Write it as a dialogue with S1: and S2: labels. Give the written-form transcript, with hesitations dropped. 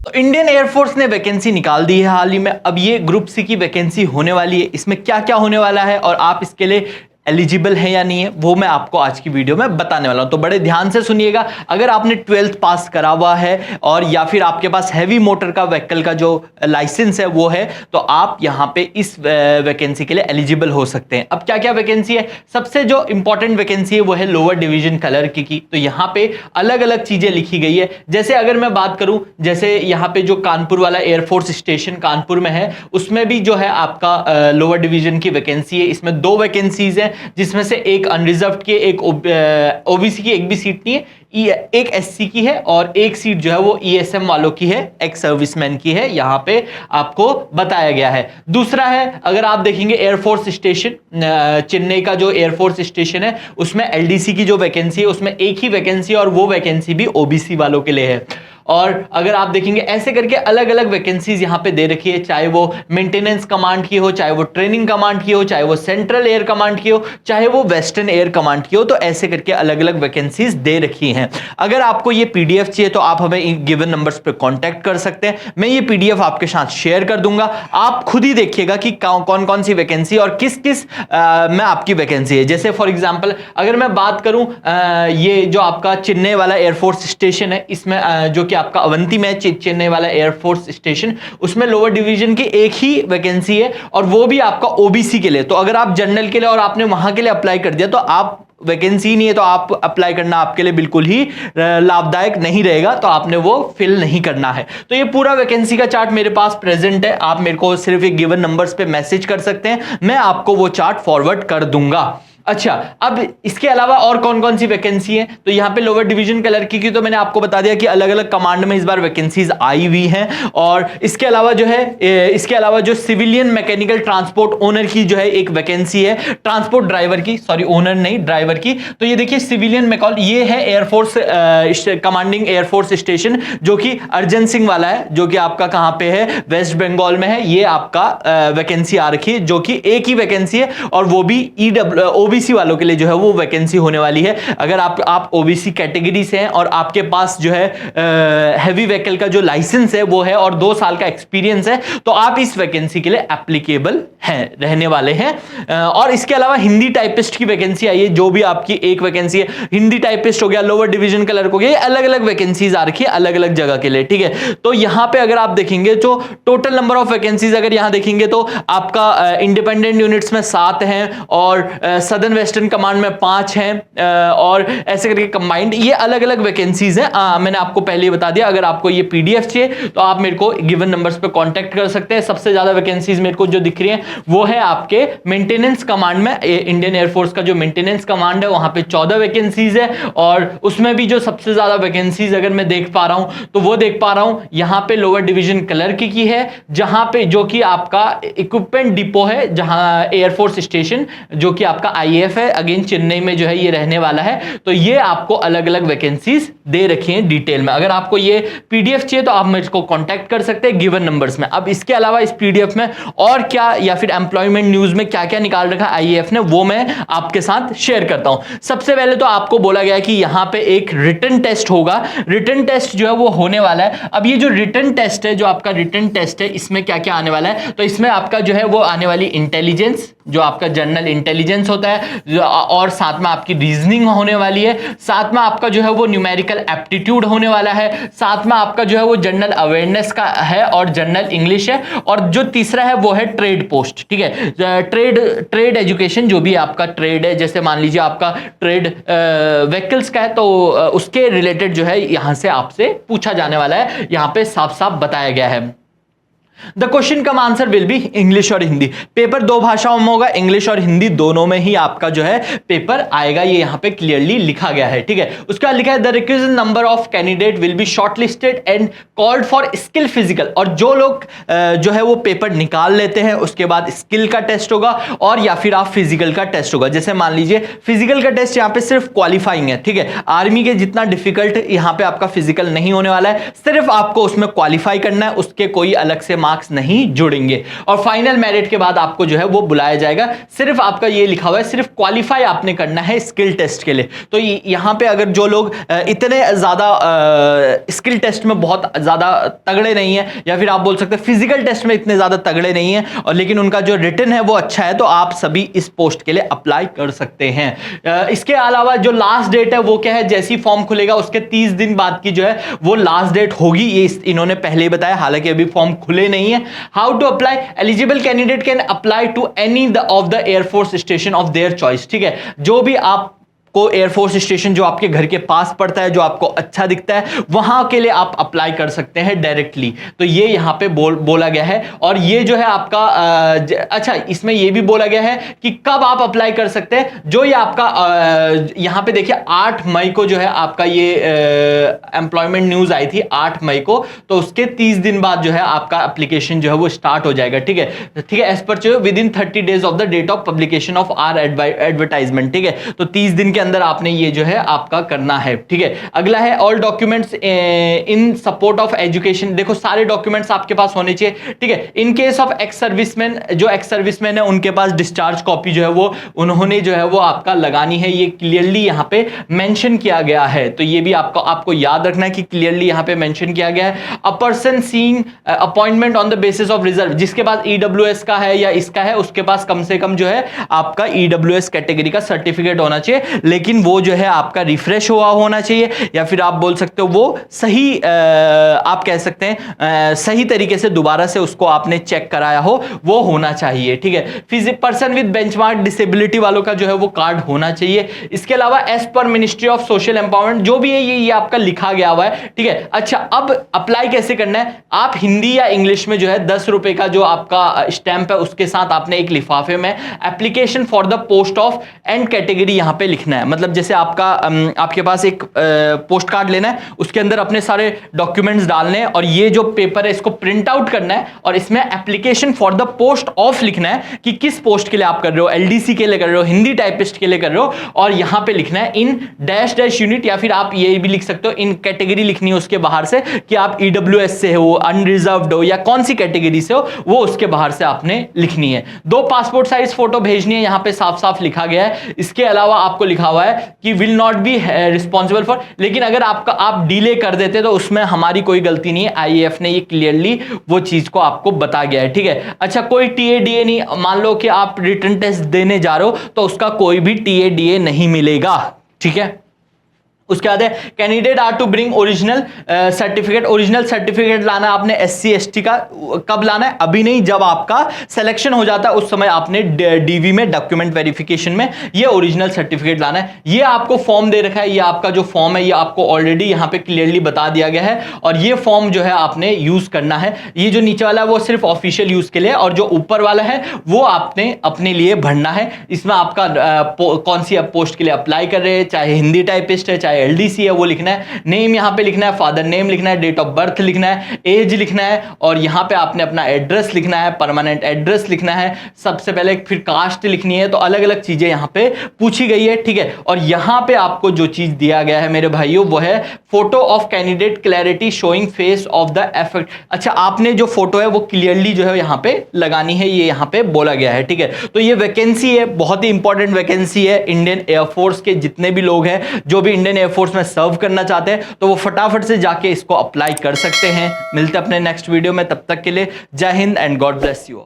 S1: तो Indian air force ने vacancy निकाल दी है हाल ही में। अब ये ग्रुप सी की वैकेंसी होने वाली है, इसमें क्या क्या होने वाला है और आप इसके लिए एलिजिबल है या नहीं है वो मैं आपको आज की वीडियो में बताने वाला हूं। तो बड़े ध्यान से सुनिएगा। अगर आपने 12th पास करा हुआ है और या फिर आपके पास हैवी मोटर का व्हीकल का जो लाइसेंस है वो है, तो आप यहां पे इस वैकेंसी के लिए एलिजिबल हो सकते हैं। अब क्या क्या वैकेंसी है, सबसे जो इंपॉर्टेंट वैकेंसी है वो है लोअर डिवीजन कलर की। तो यहां पे अलग अलग चीजें लिखी गई है। जैसे अगर मैं बात करूं, जैसे यहां पे जो कानपुर वाला एयरफोर्स स्टेशन कानपुर में है, उसमें भी जो है आपका लोअर डिवीजन की वैकेंसी है। इसमें 2 वैकेंसीज है, जिसमें से एक अनरिजर्व्ड की, एक ओबीसी की एक भी सीट नहीं है, एक एससी की है और एक सीट जो है वो ईएसएम वालों की है, एक्स सर्विसमैन की है। यहां पे आपको बताया गया है। दूसरा है, अगर आप देखेंगे एयरफोर्स स्टेशन, चेन्नई का जो एयरफोर्स स्टेशन है उसमें एलडीसी की जो वैकेंसी है उसमें एक ही वैकेंसी और वो वैकेंसी भी ओबीसी वालों के लिए है। और अगर आप देखेंगे ऐसे करके अलग अलग वैकेंसीज यहां पे दे रखी है, चाहे वो मेंटेनेंस कमांड की हो, चाहे वो ट्रेनिंग कमांड की हो, चाहे वो सेंट्रल एयर कमांड की हो, चाहे वो वेस्टर्न एयर कमांड की हो। तो ऐसे करके अलग अलग वैकेंसीज दे रखी हैं। अगर आपको ये पीडीएफ चाहिए तो आप हमें गिवन नंबर्स पे कांटेक्ट कर सकते हैं। मैं ये पीडीएफ आपके साथ शेयर कर दूंगा, आप खुद ही देखिएगा कि कौन कौन सी वैकेंसी और किस किस में आपकी वैकेंसी है। जैसे फॉर एग्जांपल अगर मैं बात करूं, ये जो आपका चेन्नई वाला एयरफोर्स स्टेशन है, इसमें जो कि आपका अवंती में चेन्नई वाला एयरफोर्स स्टेशन, उसमें लोअर डिवीजन की एक ही वैकेंसी है और वो भी आपका ओबीसी के लिए। तो अगर आप जनरल के लिए और आपने वहां के लिए अप्लाई कर दिया तो आप वैकेंसी नहीं है तो आप अप्लाई करना आपके लिए बिल्कुल ही लाभदायक नहीं रहेगा, तो आपने वो फिल नहीं करना है। तो ये पूरा वैकेंसी का चार्ट मेरे पास प्रेजेंट है। आप मेरे को सिर्फ एक गिवन नंबर्स पे मैसेज कर सकते हैं, मैं आपको वो चार्ट फॉरवर्ड कर दूंगा। अच्छा, अब इसके अलावा और कौन कौन सी वैकेंसी है, तो यहां पे लोअर डिवीजन कलर की तो मैंने आपको बता दिया कि अलग अलग कमांड में इस बार वैकेंसीज आई हुई हैं। और इसके अलावा जो है, इसके अलावा जो सिविलियन मैकेनिकल ट्रांसपोर्ट ओनर की जो है एक वैकेंसी है, ट्रांसपोर्ट ड्राइवर की, सॉरी ओनर नहीं ड्राइवर की। तो ये देखिए सिविलियन मैकॉल, ये है एयरफोर्स कमांडिंग एयरफोर्स स्टेशन जो कि अर्जन सिंह वाला है, जो कि आपका कहां पे है, वेस्ट बंगाल में है। ये आपका वैकेंसी आ रखी है जो कि एक ही वैकेंसी है और वो भी ओबीसी वालों के लिए जो है वो वैकेंसी होने वाली है। अगर आप ओबीसी कैटेगरी से हैं और आपके पास जो है हैवी व्हीकल का जो लाइसेंस है वो है और 2 साल का एक्सपीरियंस है, तो आप इस वैकेंसी के लिए एप्लीकेबल हैं, रहने वाले हैं। और इसके अलावा हिंदी टाइपिस्ट की वैकेंसी आई है, जो भी आपकी एक वैकेंसी है, हिंदी टाइपिस्ट हो गया, लोअर डिवीजन क्लर्क हो गया, ये अलग अलग वैकेंसीज आ रखी है अलग अलग जगह के लिए, ठीक है। तो यहां पे अगर आप देखेंगे तो टोटल नंबर ऑफ वैकेंसीज अगर यहां देखेंगे तो आपका इंडिपेंडेंट यूनिट्स में 7 हैं और सदर्न वेस्टर्न कमांड में 5 हैं और ऐसे करके कंबाइंड ये अलग अलग वैकेंसीज हैं। मैंने आपको पहले ही बता दिया। अगर आपको ये पीडीएफ चाहिए तो आप मेरे को गिवन नंबर्स पे कांटेक्ट कर सकते हैं। सबसे ज्यादा वैकेंसीज मेरे को जो दिख रही हैं वो है आपके मेंटेनेंस कमांड में। इंडियन एयरफोर्स का जो मेंटेनेंस कमांड है वहां पे 14 वैकेंसीज है और उसमें भी जो सबसे ज्यादा वैकेंसीज अगर मैं देख पा रहा हूं तो वो देख पा रहा हूं यहां पे लोअर डिवीजन क्लर्क की है, जहां पे जो कि आपका इक्विपमेंट डिपो है, जहां एयरफोर्स स्टेशन जो कि आपका आईएएफ है, अगेन चेन्नई में जो है ये रहने वाला है। तो ये आपको अलग अलग वैकेंसीज दे रखी हैं डिटेल में। अगर आपको ये पीडीएफ चाहिए तो आप मेरे को कांटेक्ट कर सकते हैं गिवन नंबर्स में। अब इसके अलावा इस पीडीएफ में और क्या या फिर एम्प्लॉयमेंट न्यूज में क्या क्या निकाल रखा आईएएफ ने वो मैं आपके साथ शेयर करता हूं। सबसे पहले तो आपको बोला गया कि यहां पे एक रिटन टेस्ट होगा, रिटन टेस्ट जो है वो होने वाला है। अब ये जो रिटन टेस्ट है, जो आपका रिटन टेस्ट है, इसमें क्या क्या आने वाला है, तो इसमें आपका जो है वो आने वाली इंटेलिजेंस, जो आपका जनरल इंटेलिजेंस होता है, और साथ में आपकी रीजनिंग होने वाली है, साथ में आपका जो है वो न्यूमेरिकल एप्टीट्यूड होने वाला है, साथ में आपका जो है वो जनरल अवेयरनेस का है और जनरल इंग्लिश है, और जो तीसरा है वो है ट्रेड पोस्ट, ठीक है। ट्रेड एजुकेशन, जो भी आपका ट्रेड है, जैसे मान लीजिए आपका ट्रेड व्हीकल्स का है तो उसके रिलेटेड जो है यहां से आपसे पूछा जाने वाला है, यहां पे साफ साफ बताया गया है। The question come answer will be English और हिंदी। पेपर 2 भाषाओं में होगा, इंग्लिश और हिंदी दोनों में ही आपका जो है पेपर आएगा, ये यहां पे क्लियरली लिखा गया है, ठीक है। उसके बाद लिखा है the requisite number of candidate will be shortlisted and called for skill physical. और जो लोग जो है वो पेपर निकाल लेते हैं उसके बाद स्किल का टेस्ट होगा और या फिर आप फिजिकल का टेस्ट होगा। जैसे मान लीजिए फिजिकल का टेस्ट यहाँ पे सिर्फ क्वालिफाइंग है, ठीक है। आर्मी के जितना डिफिकल्ट यहाँ पे आपका फिजिकल नहीं होने वाला है, सिर्फ आपको उसमें क्वालिफाई करना है, उसके कोई अलग से मार्क्स नहीं जुड़ेंगे। और फाइनल मेरिट के बाद आपको जो है वो बुलाया जाएगा। सिर्फ आपका ये लिखा हुआ है, सिर्फ क्वालिफाई आपने करना है स्किल टेस्ट के लिए। तो यहां पे अगर जो लोग इतने ज्यादा स्किल टेस्ट में बहुत ज्यादा तगड़े नहीं है, या फिर आप बोल सकते हैं फिजिकल टेस्ट में इतने ज्यादा तगड़े नहीं है, और लेकिन उनका जो रिटन है वो अच्छा है, तो आप सभी इस पोस्ट के लिए अप्लाई कर सकते हैं। इसके अलावा जो लास्ट डेट है वो क्या है, जैसी फॉर्म खुलेगा उसके 30 दिन बाद की जो है वो लास्ट डेट होगी, ये इन्होंने पहले ही बताया, हालांकि अभी फॉर्म खुले नहीं है। How to apply, eligible candidate can apply to any of the air force station of their choice. ठीक है, जो भी आप को एयरफोर्स स्टेशन जो आपके घर के पास पड़ता है, जो आपको अच्छा दिखता है, वहां के लिए आप अप्लाई कर सकते हैं डायरेक्टली। तो ये यहां पे बोला गया है। और ये जो है आपका अच्छा, इसमें ये भी बोला गया है कि कब आप अप्लाई कर सकते हैं। जो ये आपका यहां पे देखिए 8 मई को जो है आपका ये एम्प्लॉयमेंट न्यूज आई थी 8 मई को, तो उसके 30 दिन बाद जो है आपका एप्लीकेशन जो है वो स्टार्ट हो जाएगा। ठीक है, एज पर जो within 30 days of the date of publication of our advertisement. ठीक है, तो 30 दिन के अंदर आपने ये जो है आपका करना है। ठीक है, अगला है all documents in support of education. देखो सारे डॉक्यूमेंट्स आपके पास होने चाहिए। ठीक है, in case of ex serviceman, जो एक्स सर्विसमैन है उनके पास डिस्चार्ज कॉपी जो है वो उन्होंने जो है वो आपका लगानी है, ये क्लियरली यहां पे मेंशन किया गया है। तो ये भी आपको याद रखना है कि क्लियरली यहां पे मेंशन किया गया है। A person seeing appointment on the basis of reserve, जिसके पास ईडब्ल्यूएस का है या इसका है, उसके पास कम से कम जो है आपका ईडब्ल्यूएस कैटेगरी का सर्टिफिकेट होना चाहिए, लेकिन वो जो है आपका रिफ्रेश हुआ होना चाहिए, या फिर आप बोल सकते हो वो सही आप कह सकते हैं सही तरीके से दोबारा से उसको आपने चेक कराया हो, वो होना चाहिए। ठीक है, पर्सन विद बेंचमार्क डिसेबिलिटी वालों का जो है वो कार्ड होना चाहिए। इसके अलावा as per ministry of social empowerment जो भी है ये आपका लिखा गया हुआ है। ठीक है, अच्छा अब अप्लाई कैसे करना है, आप हिंदी या इंग्लिश में जो है 10 रुपए का जो आपका स्टैंप है उसके साथ आपने एक लिफाफे में application for the post of and category यहां पे लिखना है। मतलब जैसे आपके पास एक पोस्ट कार्ड लेना है, उसके अंदर अपने सारे डॉक्यूमेंट्स डालने हैं, और ये जो पेपर है इसको प्रिंट आउट करना है, और इसमें application for the post of लिखना है कि किस पोस्ट के लिए आप कर रहे हो, एलडीसी के लिए कर रहे हो, हिंदी टाइपिस्ट के लिए कर रहे हो, और यहां पे लिखना है इन डैश डैश यूनिट, या फिर आप ये भी लिख सकते हो इन कैटेगरी लिखनी है उसके बाहर से कि आप ईडब्ल्यूएस से हो, अनरिजर्व्ड हो, या कौन सी कैटेगरी से हो, वो उसके बाहर से आपने लिखनी है। 2 पासपोर्ट साइज फोटो भेजनी है, यहां पे साफ साफ लिखा गया है। इसके अलावा आपको लिखा हुआ है कि will not be responsible for, लेकिन अगर आप डिले कर देते तो उसमें हमारी कोई गलती नहीं है, आईएएफ ने ये क्लियरली वो चीज को आपको बता गया है। ठीक है, अच्छा कोई टीएडीए नहीं, मान लो कि आप रिटन टेस्ट देने जा रहे हो तो उसका कोई भी टीएडीए नहीं मिलेगा। ठीक है, उसके बाद है candidate are to bring original certificate. Original certificate लाना आपने एससी एसटी का, कब लाना है, अभी नहीं, जब आपका सिलेक्शन हो जाता है उस समय आपने डीवी में डॉक्यूमेंट वेरिफिकेशन में ये ओरिजिनल सर्टिफिकेट लाना है। ये आपको फॉर्म दे रखा है, ये आपका जो फॉर्म है ये आपको ऑलरेडी यहाँ पे क्लियरली बता दिया गया है, और ये फॉर्म जो है आपने यूज करना है। ये जो नीचे वाला है वो सिर्फ ऑफिशियल यूज के लिए, और जो ऊपर वाला है वो आपने अपने लिए भरना है। इसमें आपका कौन सी आप पोस्ट के लिए अप्लाई कर रहे हैं, चाहे हिंदी टाइपिस्ट है चाहे एलडीसी है, वो लिखना है। नेम यहां पे लिखना है, फादर नेम लिखना है, डेट ऑफ बर्थ लिखना है, एज लिखना है, और यहां पे आपने अपना एड्रेस लिखना है, परमानेंट एड्रेस लिखना है सबसे पहले, फिर कास्ट लिखनी है। तो अलग अलग चीजें यहां पे पूछी गई है। ठीक है, और यहां पे आपको जो चीज दिया गया है मेरे भाइयों वो है photo of candidate clarity showing face of the effect. अच्छा, आपने जो फोटो है वो क्लियरली जो है यहां पे लगानी है, ये यहां पे बोला गया है। ठीक है, तो ये वैकेंसी है, बहुत ही इंपॉर्टेंट वैकेंसी है। इंडियन एयरफोर्स के जितने भी लोग हैं जो भी इंडियन एयरफोर्स में सर्व करना चाहते हैं तो वो फटाफट से जाके इसको अप्लाई कर सकते हैं। मिलते हैं अपने नेक्स्ट वीडियो में, तब तक के लिए जय Hind and God bless you.